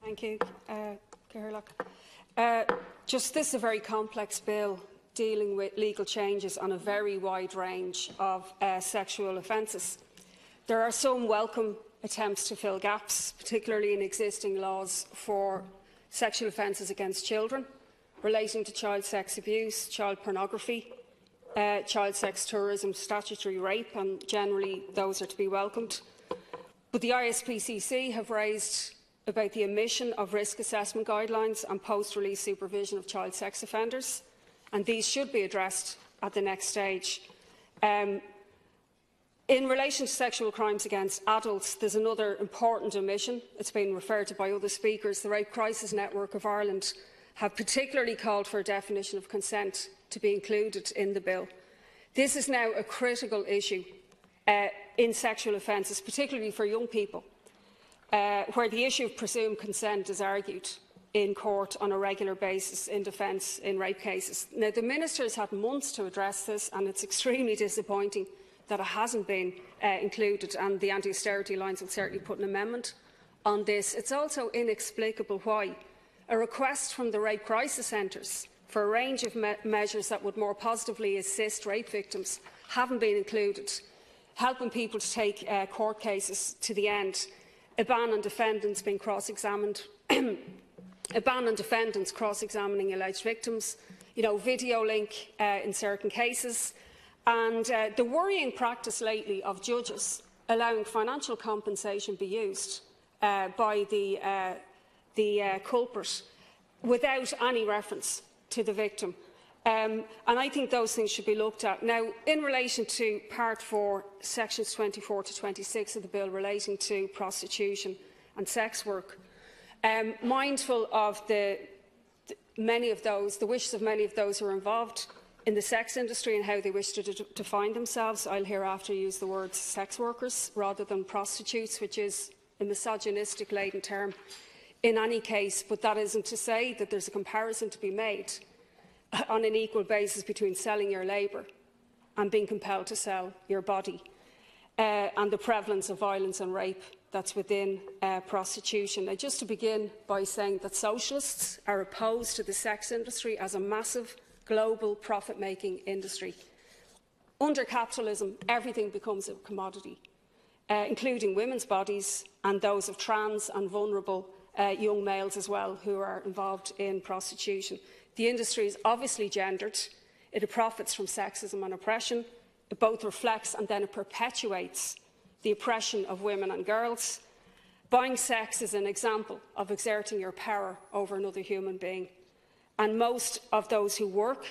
Thank you, Catherine. Just this is a very complex bill dealing with legal changes on a very wide range of sexual offences. There are some welcome attempts to fill gaps, particularly in existing laws for sexual offences against children, relating to child sex abuse, child pornography, child sex tourism, statutory rape, and generally those are to be welcomed. But the ISPCC have raised about the omission of risk assessment guidelines and post-release supervision of child sex offenders, and these should be addressed at the next stage. In relation to sexual crimes against adults, there's another important omission. It's been referred to by other speakers. The Rape Crisis Network of Ireland have particularly called for a definition of consent to be included in the bill. This is now a critical issue in sexual offences, particularly for young people, where the issue of presumed consent is argued in court on a regular basis in defence in rape cases. Now, the Minister has had months to address this, and it's extremely disappointing that it hasn't been included, and the Austerity Alliance will certainly put an amendment on this. It's also inexplicable why a request from the rape crisis centres for a range of measures that would more positively assist rape victims haven't been included, helping people to take court cases to the end, a ban on defendants being cross-examined, a ban on defendants cross-examining alleged victims, video link in certain cases, and the worrying practice lately of judges allowing financial compensation be used by the culprit without any reference to the victim. And I think those things should be looked at. Now, in relation to Part 4, Sections 24 to 26 of the bill relating to prostitution and sex work, mindful of the wishes of many of those who are involved in the sex industry and how they wish to define themselves, I'll hereafter use the words sex workers rather than prostitutes, which is a misogynistic-laden term in any case, but that isn't to say that there's a comparison to be made on an equal basis between selling your labour and being compelled to sell your body, and the prevalence of violence and rape that's within prostitution. Now, just to begin by saying that socialists are opposed to the sex industry as a massive global profit-making industry. Under capitalism, everything becomes a commodity, including women's bodies and those of trans and vulnerable young males as well who are involved in prostitution. The industry is obviously gendered. It profits from sexism and oppression. It both reflects and then it perpetuates the oppression of women and girls. Buying sex is an example of exerting your power over another human being. And most of those who work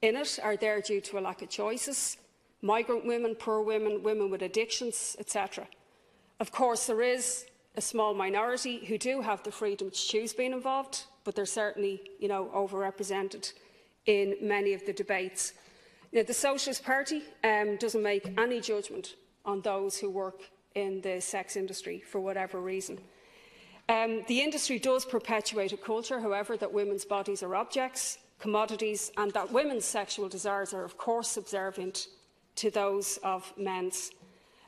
in it are there due to a lack of choices. Migrant women, poor women, women with addictions, etc. Of course, there is a small minority who do have the freedom to choose being involved, but they're certainly, overrepresented in many of the debates. Now, the Socialist Party doesn't make any judgment on those who work in the sex industry for whatever reason. The industry does perpetuate a culture, however, that women's bodies are objects, commodities, and that women's sexual desires are, of course, subservient to those of men's.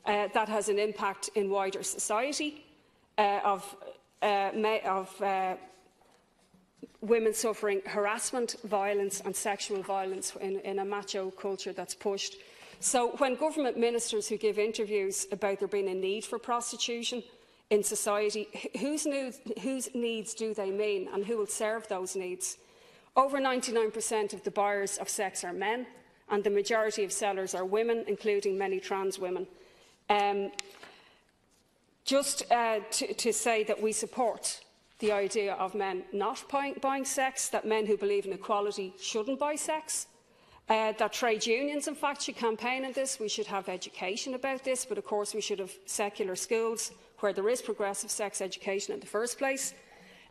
That has an impact in wider society of women suffering harassment, violence and sexual violence in a macho culture that's pushed. So when government ministers who give interviews about there being a need for prostitution in society, whose needs do they mean and who will serve those needs? Over 99% of the buyers of sex are men, and the majority of sellers are women, including many trans women. Just to say that we support the idea of men not buying sex, that men who believe in equality shouldn't buy sex, that trade unions, in fact, should campaign on this. We should have education about this, but of course we should have secular schools where there is progressive sex education in the first place,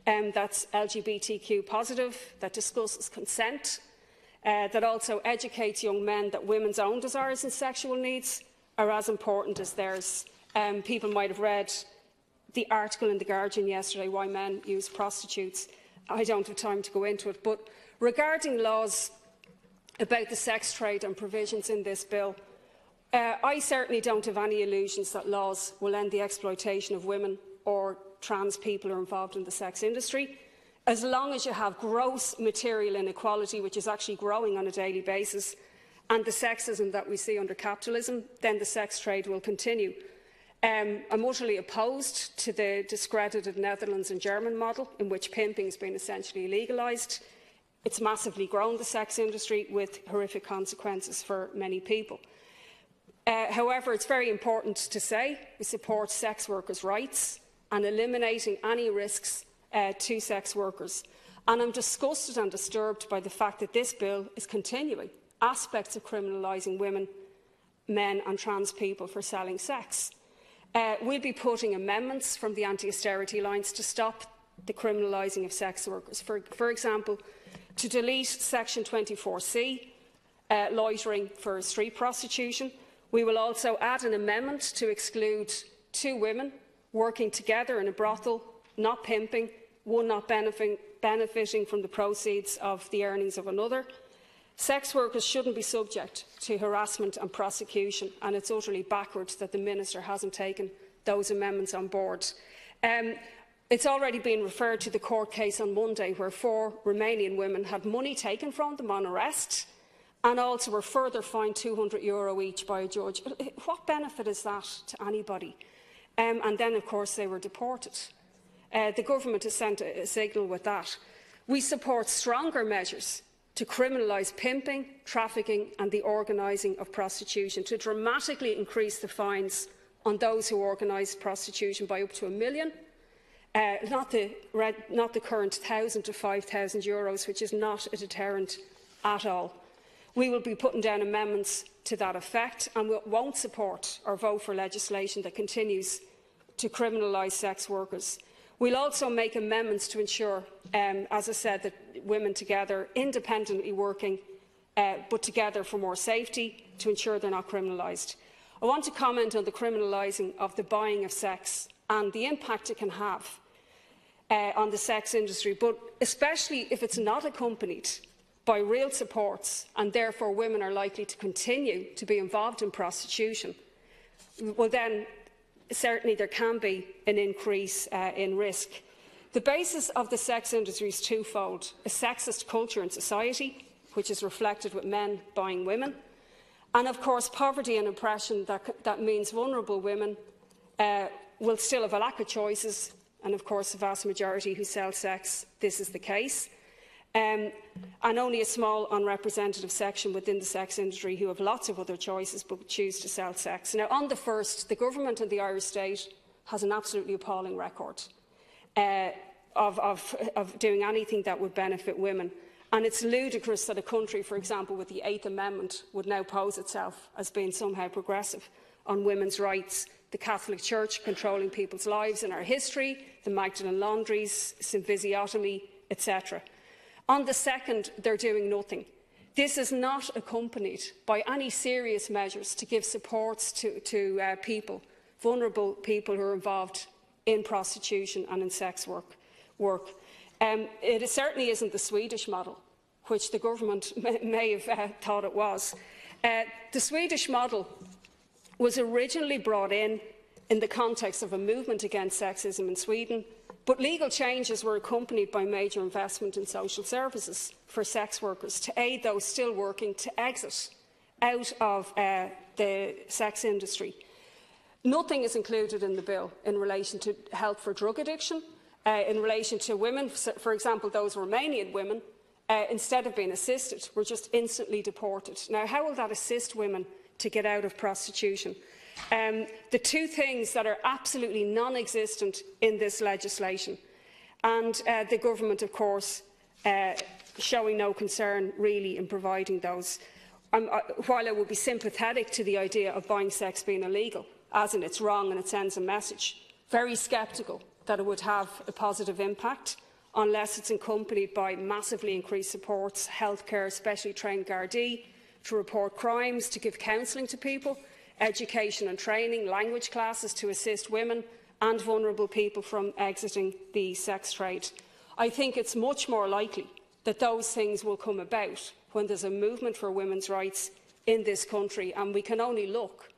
that's LGBTQ positive, that discusses consent, that also educates young men that women's own desires and sexual needs are as important as theirs. People might have read the article in The Guardian yesterday, Why Men Use Prostitutes. I don't have time to go into it, but regarding laws about the sex trade and provisions in this bill, I certainly don't have any illusions that laws will end the exploitation of women or trans people who are involved in the sex industry. As long as you have gross material inequality, which is actually growing on a daily basis, and the sexism that we see under capitalism, then the sex trade will continue. I'm utterly opposed to the discredited Netherlands and German model, in which pimping has been essentially legalised. It's massively grown the sex industry with horrific consequences for many people. However, it's very important to say we support sex workers' rights and eliminating any risks to sex workers. And I'm disgusted and disturbed by the fact that this bill is continuing aspects of criminalising women, men and trans people for selling sex. We'll be putting amendments from the Austerity Alliance to stop the criminalising of sex workers. For example, to delete Section 24C, loitering for street prostitution. We will also add an amendment to exclude two women working together in a brothel, not pimping, one not benefiting from the proceeds of the earnings of another. Sex workers shouldn't be subject to harassment and prosecution, and it's utterly backwards that the Minister hasn't taken those amendments on board. It's already been referred to the court case on Monday, where 4 Romanian women had money taken from them on arrest and also were further fined €200 each by a judge. What benefit is that to anybody? And then, of course, they were deported. The government has sent a signal with that. We support stronger measures to criminalise pimping, trafficking and the organising of prostitution, to dramatically increase the fines on those who organise prostitution by up to €1 million, not the current €1,000 to €5,000, which is not a deterrent at all. We will be putting down amendments to that effect, and we won't support or vote for legislation that continues to criminalise sex workers. We'll also make amendments to ensure, as I said, that women together, independently working, but together for more safety, to ensure they're not criminalised. I want to comment on the criminalising of the buying of sex and the impact it can have on the sex industry, but especially if it's not accompanied by real supports, and therefore women are likely to continue to be involved in prostitution. Well, then certainly there can be an increase in risk. The basis of the sex industry is twofold: a sexist culture in society, which is reflected with men buying women, and of course poverty and oppression that means vulnerable women will still have a lack of choices, and of course the vast majority who sell sex, this is the case. And only a small unrepresentative section within the sex industry who have lots of other choices but choose to sell sex. Now, on the first, the government and the Irish state has an absolutely appalling record of doing anything that would benefit women. And it's ludicrous that a country, for example, with the 8th Amendment, would now pose itself as being somehow progressive on women's rights. The Catholic Church controlling people's lives in our history, the Magdalene laundries, symphysiotomy, etc. On the second, they're doing nothing. This is not accompanied by any serious measures to give supports to people, vulnerable people who are involved in prostitution and in sex work. It certainly isn't the Swedish model, which the government may have thought it was. The Swedish model was originally brought in the context of a movement against sexism in Sweden, but legal changes were accompanied by major investment in social services for sex workers to aid those still working to exit out of the sex industry. Nothing is included in the bill in relation to help for drug addiction, in relation to women, for example, those Romanian women, instead of being assisted, were just instantly deported. Now, how will that assist women to get out of prostitution? The two things that are absolutely non-existent in this legislation, and the government, of course, showing no concern really in providing those. While I would be sympathetic to the idea of buying sex being illegal, as in it's wrong and it sends a message, very sceptical that it would have a positive impact unless it's accompanied by massively increased supports, healthcare, specially trained Gardaí, to report crimes, to give counselling to people, education and training, language classes to assist women and vulnerable people from exiting the sex trade. I think it's much more likely that those things will come about when there's a movement for women's rights in this country, and we can only look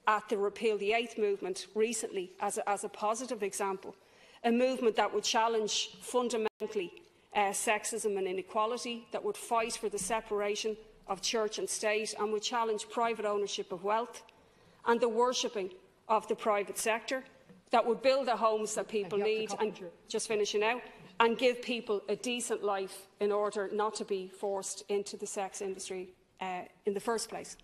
at the Repeal the 8th movement recently as a positive example. a movement that would challenge fundamentally sexism and inequality, that would fight for the separation of church and state and would challenge private ownership of wealth and the worshipping of the private sector, that would build the homes that people need and, just finishing now, and give people a decent life in order not to be forced into the sex industry in the first place.